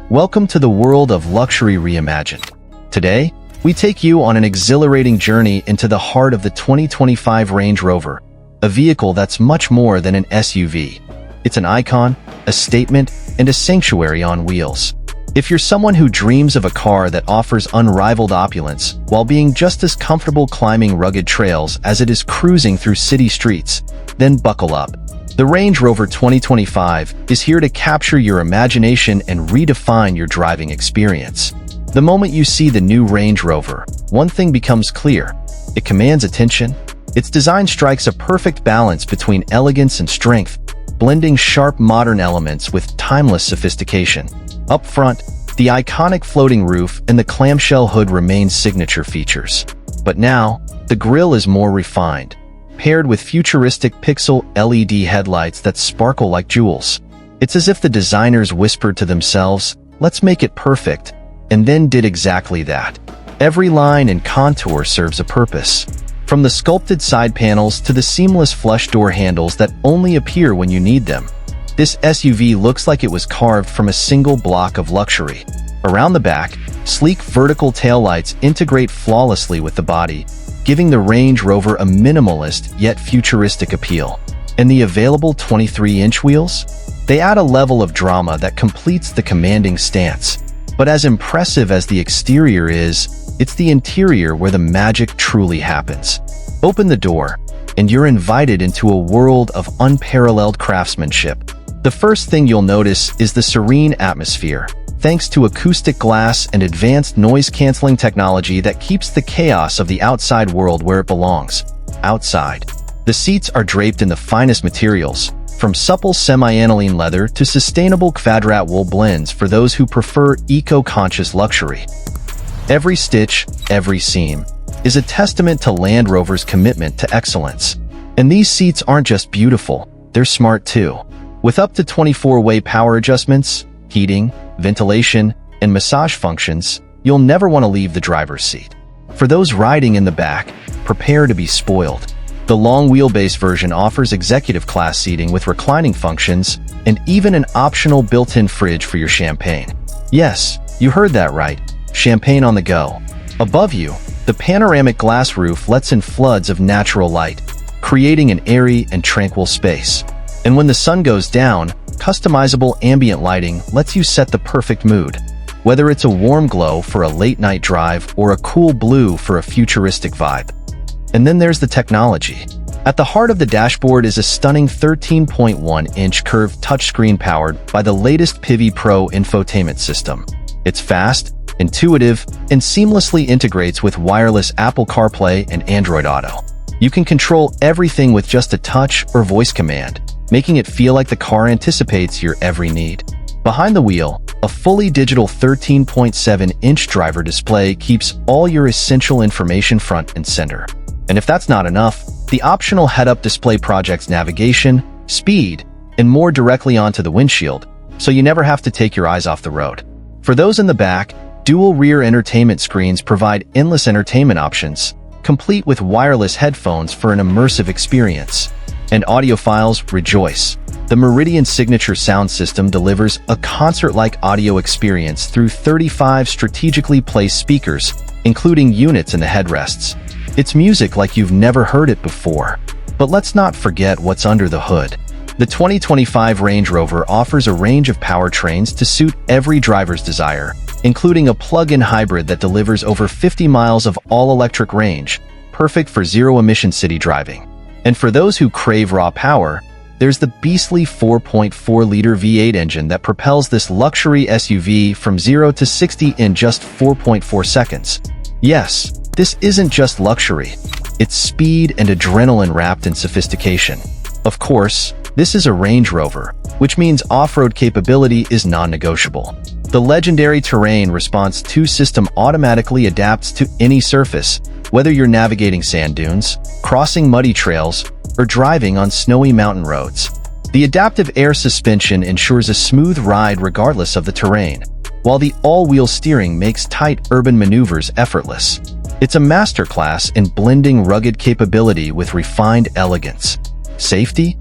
Welcome to the world of luxury reimagined. Today, we take you on an exhilarating journey into the heart of the 2025 Range Rover, a vehicle that's much more than an SUV. It's an icon, a statement, and a sanctuary on wheels. If you're someone who dreams of a car that offers unrivaled opulence while being just as comfortable climbing rugged trails as it is cruising through city streets, then buckle up. The Range Rover 2025 is here to capture your imagination and redefine your driving experience. The moment you see the new Range Rover, one thing becomes clear. It commands attention. Its design strikes a perfect balance between elegance and strength, blending sharp modern elements with timeless sophistication. Up front, the iconic floating roof and the clamshell hood remain signature features. But now, the grille is more refined, paired with futuristic pixel LED headlights that sparkle like jewels. It's as if the designers whispered to themselves, "Let's make it perfect," and then did exactly that. Every line and contour serves a purpose. From the sculpted side panels to the seamless flush door handles that only appear when you need them. This SUV looks like it was carved from a single block of luxury. Around the back, sleek vertical taillights integrate flawlessly with the body, giving the Range Rover a minimalist yet futuristic appeal. And the available 23-inch wheels? They add a level of drama that completes the commanding stance. But as impressive as the exterior is, it's the interior where the magic truly happens. Open the door, and you're invited into a world of unparalleled craftsmanship. The first thing you'll notice is the serene atmosphere, thanks to acoustic glass and advanced noise-canceling technology that keeps the chaos of the outside world where it belongs. Outside, the seats are draped in the finest materials, from supple semi-aniline leather to sustainable quadrat wool blends for those who prefer eco-conscious luxury. Every stitch, every seam, is a testament to Land Rover's commitment to excellence. And these seats aren't just beautiful, they're smart too. With up to 24-way power adjustments, heating, ventilation, and massage functions, you'll never want to leave the driver's seat. For those riding in the back, prepare to be spoiled. The long wheelbase version offers executive-class seating with reclining functions and even an optional built-in fridge for your champagne. Yes, you heard that right, champagne on the go. Above you, the panoramic glass roof lets in floods of natural light, creating an airy and tranquil space. And when the sun goes down, customizable ambient lighting lets you set the perfect mood. Whether it's a warm glow for a late-night drive or a cool blue for a futuristic vibe. And then there's the technology. At the heart of the dashboard is a stunning 13.1-inch curved touchscreen powered by the latest Pivi Pro infotainment system. It's fast, intuitive, and seamlessly integrates with wireless Apple CarPlay and Android Auto. You can control everything with just a touch or voice command, making it feel like the car anticipates your every need. Behind the wheel, a fully digital 13.7-inch driver display keeps all your essential information front and center. And if that's not enough, the optional head-up display projects navigation, speed, and more directly onto the windshield, so you never have to take your eyes off the road. For those in the back, dual rear entertainment screens provide endless entertainment options, complete with wireless headphones for an immersive experience. And audiophiles rejoice. The Meridian Signature sound system delivers a concert-like audio experience through 35 strategically placed speakers, including units in the headrests. It's music like you've never heard it before. But let's not forget what's under the hood. The 2025 Range Rover offers a range of powertrains to suit every driver's desire, including a plug-in hybrid that delivers over 50 miles of all-electric range, perfect for zero-emission city driving. And for those who crave raw power, there's the beastly 4.4-liter V8 engine that propels this luxury SUV from 0 to 60 in just 4.4 seconds. Yes, this isn't just luxury. It's speed and adrenaline wrapped in sophistication. Of course, this is a Range Rover, which means off-road capability is non-negotiable. The legendary Terrain Response 2 system automatically adapts to any surface, whether you're navigating sand dunes, crossing muddy trails, or driving on snowy mountain roads. The adaptive air suspension ensures a smooth ride regardless of the terrain, while the all-wheel steering makes tight urban maneuvers effortless. It's a masterclass in blending rugged capability with refined elegance. Safety?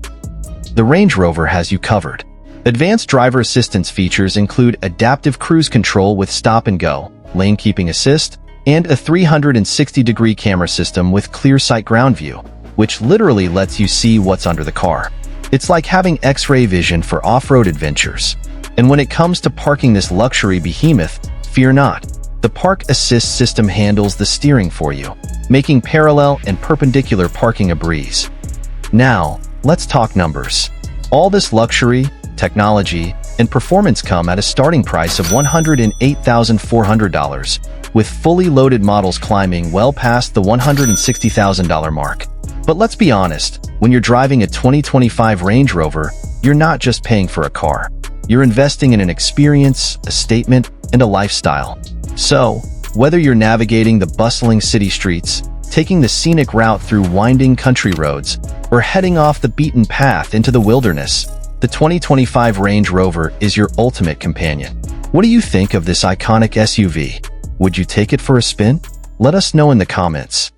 The Range Rover has you covered. Advanced driver assistance features include adaptive cruise control with stop and go, lane keeping assist, and a 360-degree camera system with clear sight ground view, which literally lets you see what's under the car. It's like having X-ray vision for off-road adventures. And when it comes to parking this luxury behemoth, fear not. The Park Assist system handles the steering for you, making parallel and perpendicular parking a breeze. Now, let's talk numbers. All this luxury, technology, and performance come at a starting price of $108,400, with fully loaded models climbing well past the $160,000 mark. But let's be honest, when you're driving a 2025 Range Rover, you're not just paying for a car. You're investing in an experience, a statement, and a lifestyle. So, whether you're navigating the bustling city streets, taking the scenic route through winding country roads, or heading off the beaten path into the wilderness, the 2025 Range Rover is your ultimate companion. What do you think of this iconic SUV? Would you take it for a spin? Let us know in the comments.